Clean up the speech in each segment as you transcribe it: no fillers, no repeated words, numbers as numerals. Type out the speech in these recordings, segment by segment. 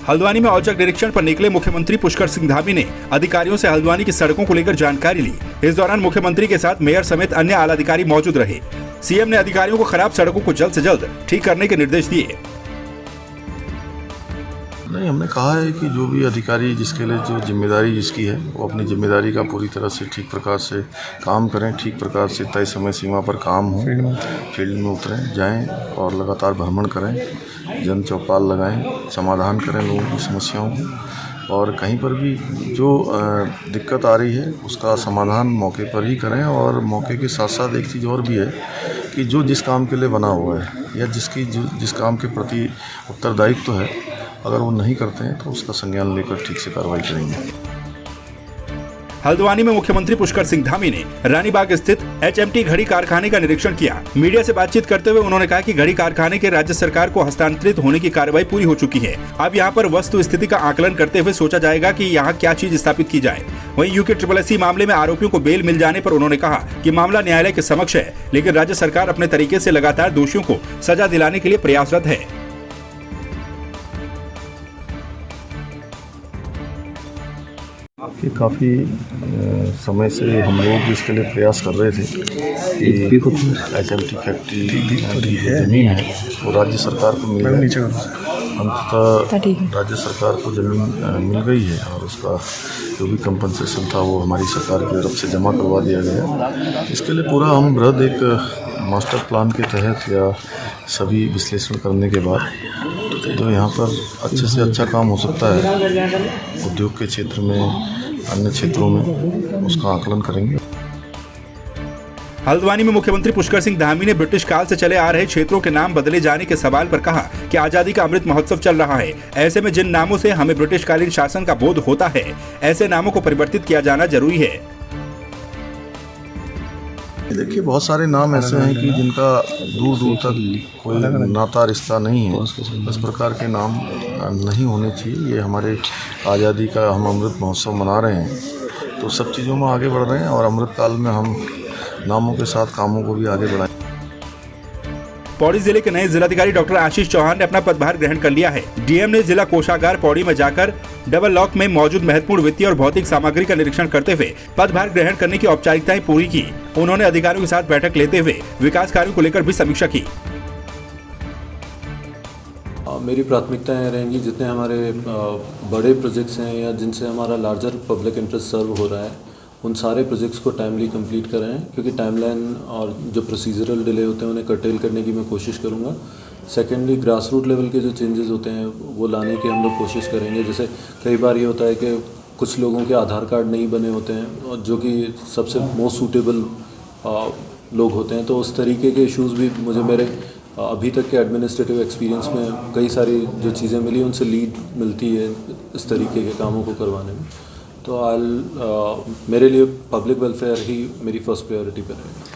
हल्द्वानी में औचक निरीक्षण पर निकले मुख्यमंत्री पुष्कर सिंह धामी ने अधिकारियों से हल्द्वानी की सड़कों को लेकर जानकारी ली। इस दौरान मुख्यमंत्री के साथ मेयर समेत अन्य आला अधिकारी मौजूद रहे। सीएम ने अधिकारियों को खराब सड़कों को जल्द से जल्द ठीक करने के निर्देश दिए। नहीं, हमने कहा है कि जो भी अधिकारी जिसके लिए जो जिम्मेदारी जिसकी है वो अपनी जिम्मेदारी का पूरी तरह से ठीक प्रकार से काम करें, ठीक प्रकार से तय समय सीमा पर काम हो, फील्ड में उतरें, जाएं और लगातार भ्रमण करें, जन चौपाल लगाएं, समाधान करें लोगों की समस्याओं को, और कहीं पर भी जो दिक्कत आ रही है उसका समाधान मौके पर ही करें। और मौके के साथ साथ एक चीज़ और भी है कि जो जिस काम के लिए बना हुआ है या जिस काम के प्रति उत्तरदायित्व है, अगर वो नहीं करते हैं तो उसका संज्ञान लेकर ठीक से कार्रवाई करेंगे। हल्द्वानी में मुख्यमंत्री पुष्कर सिंह धामी ने रानीबाग स्थित एचएमटी घड़ी कारखाने का निरीक्षण किया। मीडिया से बातचीत करते हुए उन्होंने कहा कि घड़ी कारखाने के राज्य सरकार को हस्तांतरित होने की कार्रवाई पूरी हो चुकी है। अब यहां पर वस्तु स्थिति का आकलन करते हुए सोचा जाएगा कि यहां क्या चीज स्थापित की जाए। वहीं यूके SSSC मामले में आरोपियों को बेल मिल जाने पर उन्होंने कहा कि मामला न्यायालय के समक्ष है, लेकिन राज्य सरकार अपने तरीके से लगातार दोषियों को सजा दिलाने के लिए प्रयासरत है। कि काफ़ी समय से हम लोग इसके लिए प्रयास कर रहे थे कि एचएमटी फैक्ट्री की जो ज़मीन है वो राज्य सरकार को मिल गई। अंततः राज्य सरकार को ज़मीन मिल गई है और उसका जो भी कंपनसेशन था वो हमारी सरकार की तरफ से जमा करवा दिया गया। इसके लिए पूरा हम बृहद एक मास्टर प्लान के तहत या सभी विश्लेषण करने के बाद जो यहाँ पर अच्छे से अच्छा काम हो सकता है उद्योग के क्षेत्र में, अन्य क्षेत्रों में, उसका आकलन करेंगे। हल्द्वानी में मुख्यमंत्री पुष्कर सिंह धामी ने ब्रिटिश काल से चले आ रहे क्षेत्रों के नाम बदले जाने के सवाल पर कहा कि आजादी का अमृत महोत्सव चल रहा है, ऐसे में जिन नामों से हमें ब्रिटिशकालीन शासन का बोध होता है, ऐसे नामों को परिवर्तित किया जाना जरूरी है। देखिए, बहुत सारे नाम ऐसे हैं कि जिनका दूर दूर तक कोई नाता रिश्ता नहीं है। इस प्रकार के नाम नहीं होने चाहिए। ये हमारे आज़ादी का हम अमृत महोत्सव मना रहे हैं, तो सब चीज़ों में आगे बढ़ रहे हैं और अमृत काल में हम नामों के साथ कामों को भी आगे बढ़ाएं। पौड़ी जिले के नए जिलाधिकारी डॉक्टर आशीष चौहान ने अपना पदभार ग्रहण कर लिया है। डीएम ने जिला कोषागार पौड़ी में जाकर डबल लॉक में मौजूद महत्वपूर्ण वित्तीय और भौतिक सामग्री का निरीक्षण करते हुए पदभार ग्रहण करने की औपचारिकताएं पूरी की। उन्होंने अधिकारियों के साथ बैठक लेते हुए विकास कार्यों को लेकर भी समीक्षा की। मेरी प्राथमिकताएं रहेंगी जितने हमारे बड़े प्रोजेक्ट्स हैं या जिनसे हमारा लार्जर पब्लिक इंटरेस्ट सर्व हो रहा है, उन सारे प्रोजेक्ट्स को टाइमली कंप्लीट कराएं, क्योंकि टाइमलाइन और जो प्रोसीजरल डिले होते हैं उन्हें कर्टेल करने की मैं कोशिश करूंगा। सेकेंडली, ग्रास रूट लेवल के जो चेंजेस होते हैं वो लाने की हम लोग कोशिश करेंगे। जैसे कई बार ये होता है कि कुछ लोगों के आधार कार्ड नहीं बने होते हैं और जो कि सबसे मोस्ट सूटेबल लोग होते हैं, तो उस तरीके के इश्यूज़ भी मुझे मेरे अभी तक के एडमिनिस्ट्रेटिव एक्सपीरियंस में कई सारी जो चीज़ें मिली उनसे लीड मिलती है इस तरीके के कामों को करवाने में। तो मेरे लिए पब्लिक वेलफेयर ही मेरी फर्स्ट प्रायोरिटी पर है।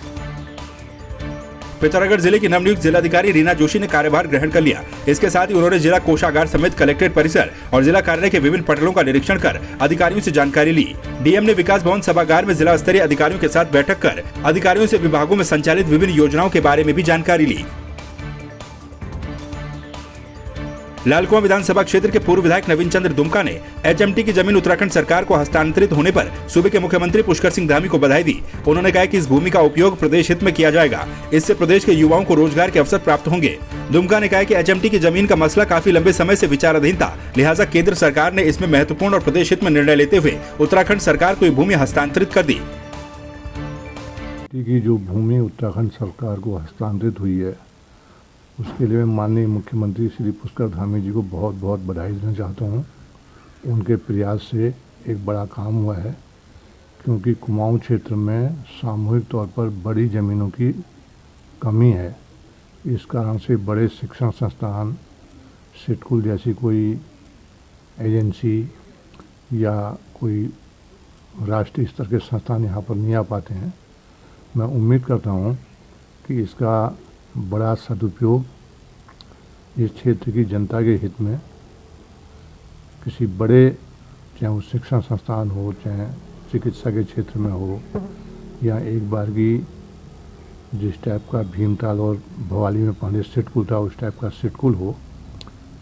पिथौरागढ़ जिले की नवनियुक्त जिलाधिकारी रीना जोशी ने कार्यभार ग्रहण कर लिया। इसके साथ ही उन्होंने जिला कोषागार समेत कलेक्ट्रेट परिसर और जिला कार्यालय के विभिन्न पटलों का निरीक्षण कर अधिकारियों से जानकारी ली। डीएम ने विकास भवन सभागार में जिला स्तरीय अधिकारियों के साथ बैठक कर अधिकारियों से विभागों में संचालित विभिन्न योजनाओं के बारे में भी जानकारी ली। लालकुआं विधानसभा क्षेत्र के पूर्व विधायक नवीन चंद्र दुमका ने एचएमटी की जमीन उत्तराखंड सरकार को हस्तांतरित होने पर सूबे के मुख्यमंत्री पुष्कर सिंह धामी को बधाई दी। उन्होंने कहा कि इस भूमि का उपयोग प्रदेश हित में किया जाएगा, इससे प्रदेश के युवाओं को रोजगार के अवसर प्राप्त होंगे। दुमका ने कहा कि एचएमटी की जमीन का मसला काफी लंबे समय से विचाराधीन था, लिहाजा केंद्र सरकार ने इसमें महत्वपूर्ण और प्रदेश हित में निर्णय लेते हुए उत्तराखंड सरकार को भूमि हस्तांतरित कर दी। जो भूमि उत्तराखंड सरकार को हस्तांतरित हुई है उसके लिए मैं माननीय मुख्यमंत्री श्री पुष्कर धामी जी को बहुत बहुत बधाई देना चाहता हूँ। उनके प्रयास से एक बड़ा काम हुआ है, क्योंकि कुमाऊं क्षेत्र में सामूहिक तौर पर बड़ी ज़मीनों की कमी है। इस कारण से बड़े शिक्षण संस्थान, सिडकुल जैसी कोई एजेंसी या कोई राष्ट्रीय स्तर के संस्थान यहाँ पर नहीं आ पाते हैं। मैं उम्मीद करता हूँ कि इसका बड़ा सदुपयोग इस क्षेत्र की जनता के हित में किसी बड़े, चाहे वो शिक्षण संस्थान हो, चाहे चिकित्सा के क्षेत्र में हो, या एक बार की जिस टाइप का भीमताल और भवाली में पहले सिडकुल था उस टाइप का सिडकुल हो,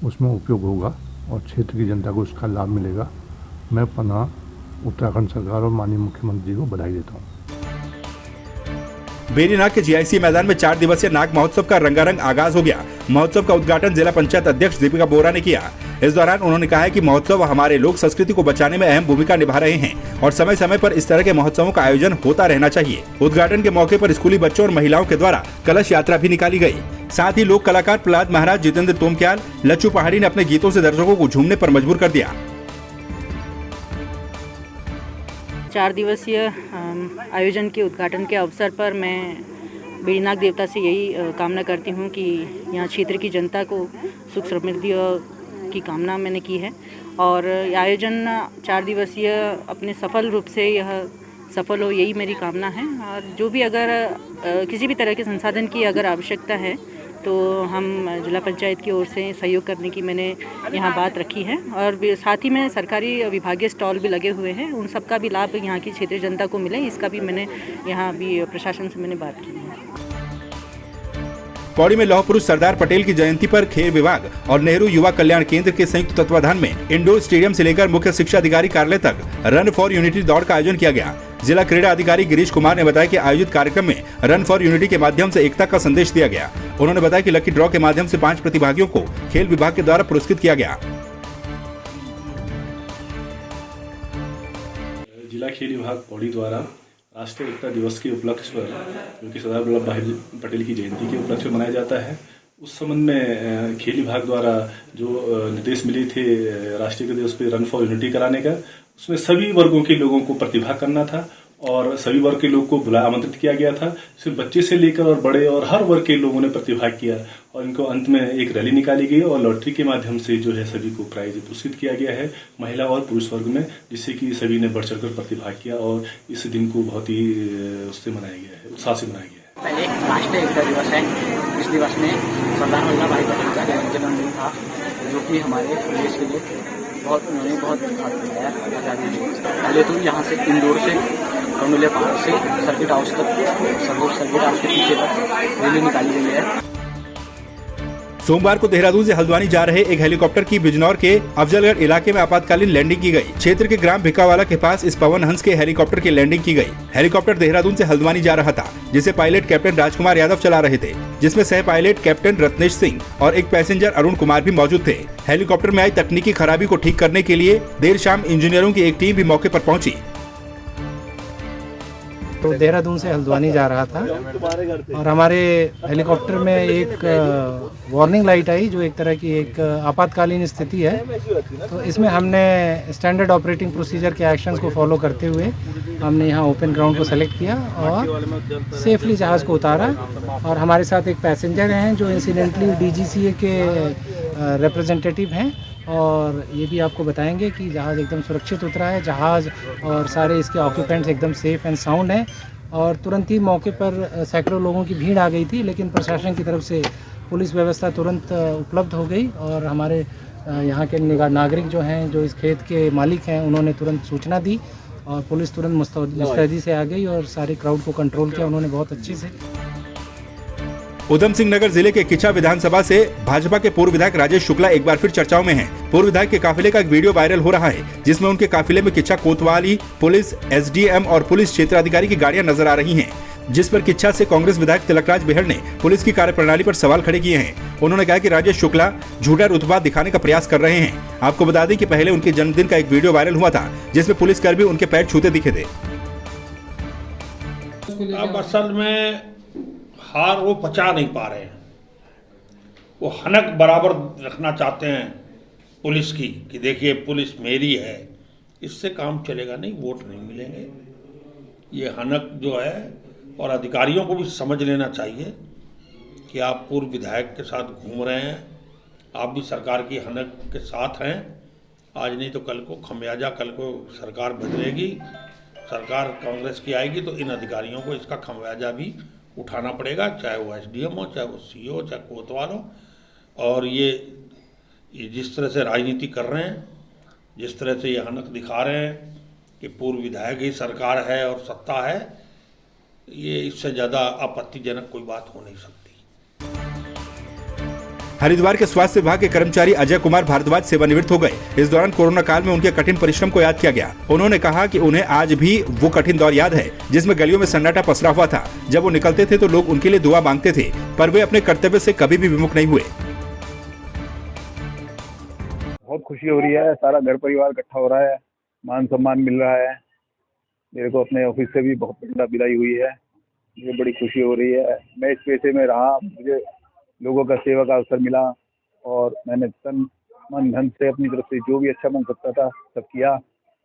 उसमें उपयोग होगा। और क्षेत्र की जनता को उसका लाभ मिलेगा। मैं पुनः उत्तराखंड सरकार और माननीय मुख्यमंत्री जी को बधाई देता हूँ। बेरीनाग के जीआईसी मैदान में 4 दिवसीय नाग महोत्सव का रंगारंग आगाज हो गया। महोत्सव का उद्घाटन जिला पंचायत अध्यक्ष दीपिका बोरा ने किया। इस दौरान उन्होंने कहा कि महोत्सव हमारे लोक संस्कृति को बचाने में अहम भूमिका निभा रहे हैं और समय समय पर इस तरह के महोत्सवों का आयोजन होता रहना चाहिए। उद्घाटन के मौके पर स्कूली बच्चों और महिलाओं के द्वारा कलश यात्रा भी निकाली गई। साथ ही लोक कलाकार प्रहलाद महाराज, जितेंद्र तोमक्याल, लच्चू पहाड़ी ने अपने गीतों से दर्शकों को झूमने पर मजबूर कर दिया। 4 दिवसीय आयोजन के उद्घाटन के अवसर पर मैं बेरीनाग देवता से यही कामना करती हूँ कि यहाँ क्षेत्र की जनता को सुख समृद्धि की कामना मैंने की है और आयोजन 4 दिवसीय अपने सफल रूप से यह सफल हो, यही मेरी कामना है। और जो भी अगर किसी भी तरह के संसाधन की अगर आवश्यकता है तो हम जिला पंचायत की ओर से सहयोग करने की मैंने यहाँ बात रखी है और साथ ही में सरकारी विभागीय स्टॉल भी लगे हुए हैं, उन सब का भी लाभ यहाँ की क्षेत्रीय जनता को मिले, इसका भी मैंने यहाँ भी प्रशासन से मैंने बात की है। पौड़ी में लौह पुरुष सरदार पटेल की जयंती पर खेल विभाग और नेहरू युवा कल्याण केंद्र के संयुक्त तत्वाधान में इंडोर स्टेडियम से लेकर मुख्य शिक्षा अधिकारी कार्यालय तक रन फॉर यूनिटी दौड़ का आयोजन किया गया। जिला क्रीड़ा अधिकारी गिरीश कुमार ने बताया कि आयोजित कार्यक्रम में रन फॉर यूनिटी के माध्यम से एकता का संदेश दिया गया। उन्होंने बताया कि लकी ड्रॉ के माध्यम से 5 प्रतिभागियों को खेल विभाग के द्वारा पुरस्कृत किया गया। जिला खेल विभाग पौड़ी द्वारा राष्ट्रीय एकता दिवस के उपलक्ष्य पर, जो कि सरदार वल्लभ भाई पटेल की जयंती के उपलक्ष्य में मनाया जाता है, उस संबंध में खेल विभाग द्वारा जो निर्देश मिले थे राष्ट्रीय दिवस पे रन फॉर यूनिटी कराने का, उसमें सभी वर्गों के लोगों को प्रतिभाग करना था और सभी वर्ग के लोग को आमंत्रित किया गया था। सिर्फ बच्चे से लेकर और बड़े और हर वर्ग के लोगों ने प्रतिभाग किया और इनको अंत में एक रैली निकाली गई और लॉटरी के माध्यम से जो है सभी को प्राइज पुरस्कृत किया गया है, महिला और पुरुष वर्ग में, जिससे कि सभी ने बढ़ चढ़कर प्रतिभाग किया और इस दिन को बहुत ही उससे मनाया गया है, उत्साह से मनाया गया है। पहले राष्ट्रीय एकता दिवस है। इस दिवस में सरदार वल्लभ भाई पटेल का जन्मदिन था, जो कि हमारे देश के लिए उन्होंने बहुत दिलाया आज़ादी दी। पहले तो यहाँ से इंदौर से कौंडल्या पहाड़ से सर्किट हाउस तक, सर्किट हाउस के पीछे तक रैली निकाली गई है। सोमवार को देहरादून से हल्द्वानी जा रहे एक हेलीकॉप्टर की बिजनौर के अफजलगढ़ इलाके में आपातकालीन लैंडिंग की गई। क्षेत्र के ग्राम भिकावाला के पास इस पवन हंस के हेलीकॉप्टर की लैंडिंग की गई। हेलीकॉप्टर देहरादून से हल्द्वानी जा रहा था, जिसे पायलट कैप्टन राजकुमार यादव चला रहे थे, जिसमें सह पायलट कैप्टन रत्नेश सिंह और एक पैसेंजर अरुण कुमार भी मौजूद थे। हेलीकॉप्टर में आई तकनीकी खराबी को ठीक करने के लिए देर शाम इंजीनियरों की एक टीम भी मौके पर पहुंची। तो देहरादून से हल्द्वानी जा रहा था और हमारे हेलीकॉप्टर में एक वार्निंग लाइट आई, जो एक तरह की एक आपातकालीन स्थिति है। तो इसमें हमने स्टैंडर्ड ऑपरेटिंग प्रोसीजर के एक्शंस को फॉलो करते हुए हमने यहाँ ओपन ग्राउंड को सेलेक्ट किया और सेफली जहाज़ को उतारा। और हमारे साथ एक पैसेंजर हैं जो इंसिडेंटली DGCA के रिप्रेजेंटेटिव हैं और ये भी आपको बताएंगे कि जहाज़ एकदम सुरक्षित उतरा है। जहाज़ और सारे इसके ऑक्यूपेंट्स एकदम सेफ एंड साउंड हैं और तुरंत ही मौके पर सैकड़ों लोगों की भीड़ आ गई थी, लेकिन प्रशासन की तरफ से पुलिस व्यवस्था तुरंत उपलब्ध हो गई और हमारे यहाँ के नागरिक जो हैं, जो इस खेत के मालिक हैं, उन्होंने तुरंत सूचना दी और पुलिस तुरंत मुस्तैदी से आ गई और सारे क्राउड को कंट्रोल किया उन्होंने बहुत अच्छे से। उधम सिंह नगर जिले के किच्छा विधानसभा से भाजपा के पूर्व विधायक राजेश शुक्ला एक बार फिर चर्चाओं में हैं। पूर्व विधायक के काफिले का एक वीडियो वायरल हो रहा है, जिसमें उनके काफिले में किच्छा कोतवाली पुलिस, SDM और पुलिस क्षेत्राधिकारी की गाड़ियां नजर आ रही हैं, जिस पर किच्छा से कांग्रेस विधायक तिलकराज बेहड़ ने पुलिस की कार्यप्रणाली पर सवाल खड़े किए हैं। उन्होंने कहा कि राजेश शुक्ला झूठा रुतबा दिखाने का प्रयास कर रहे हैं। आपको बता दें कि पहले उनके जन्मदिन का एक वीडियो वायरल हुआ था, जिसमें पुलिसकर्मी उनके पैर छूते दिखे थे। अब असल में हार वो पचा नहीं पा रहे हैं, वो हनक बराबर रखना चाहते हैं पुलिस की कि देखिए पुलिस मेरी है। इससे काम चलेगा नहीं, वोट नहीं मिलेंगे। ये हनक जो है, और अधिकारियों को भी समझ लेना चाहिए कि आप पूर्व विधायक के साथ घूम रहे हैं, आप भी सरकार की हनक के साथ हैं। आज नहीं तो कल को खमियाजा, कल को सरकार बदलेगी, सरकार कांग्रेस की आएगी तो इन अधिकारियों को इसका खमियाजा भी उठाना पड़ेगा, चाहे वो SDM हो, चाहे वो CO हो, चाहे कोतवाल हो। और ये जिस तरह से राजनीति कर रहे हैं, जिस तरह से ये हनक दिखा रहे हैं कि पूर्व विधायक ही सरकार है और सत्ता है, ये इससे ज़्यादा आपत्तिजनक कोई बात हो नहीं सकती। हरिद्वार के स्वास्थ्य विभाग के कर्मचारी अजय कुमार भारद्वाज सेवानिवृत्त हो गए। इस दौरान कोरोना काल में उनके कठिन परिश्रम को याद किया गया। उन्होंने कहा कि उन्हें आज भी वो कठिन दौर याद है जिसमें गलियों में सन्नाटा पसरा हुआ था। जब वो निकलते थे तो लोग उनके लिए दुआ मांगते थे, पर वे अपने कर्तव्य से कभी भी विमुख नहीं हुए। बहुत खुशी हो रही है, सारा घर परिवार इकट्ठा हो रहा है, मान सम्मान मिल रहा है। मेरे को अपने ऑफिस से भी बहुत बढ़िया विदाई हुई है, मुझे बड़ी खुशी हो रही है। मैं इस पेशे में रहा, मुझे लोगों का सेवा का अवसर मिला और मैंने तन मन धन से अपनी तरफ से जो भी अच्छा बन सकता था सब किया।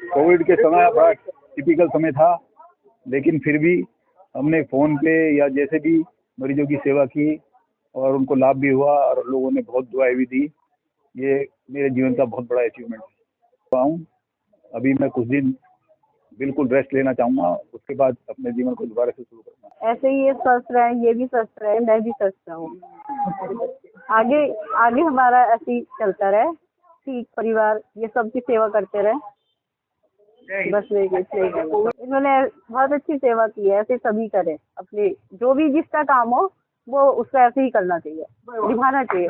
कोविड के समय बड़ा टिपिकल समय था, लेकिन फिर भी हमने फ़ोन पे या जैसे भी मरीजों की सेवा की और उनको लाभ भी हुआ और लोगों ने बहुत दुआएं भी दी। ये मेरे जीवन का बहुत बड़ा अचीवमेंट है। अभी मैं कुछ दिन बिल्कुल रेस्ट लेना चाहूँगा, उसके बाद अपने जीवन को दोबारा से शुरू करूँगा। ऐसे ही ये स्वस्थ रहे, ये भी स्वस्थ रहे, मैं भी स्वस्थ रहूँ। आगे आगे हमारा ऐसे ही चलता रहे, ठीक परिवार ये सबकी सेवा करते रहे, बस इन्होंने बहुत अच्छी सेवा की है। ऐसे सभी करें, अपने जो भी जिसका काम हो वो उसका ऐसे ही करना चाहिए, निभाना चाहिए।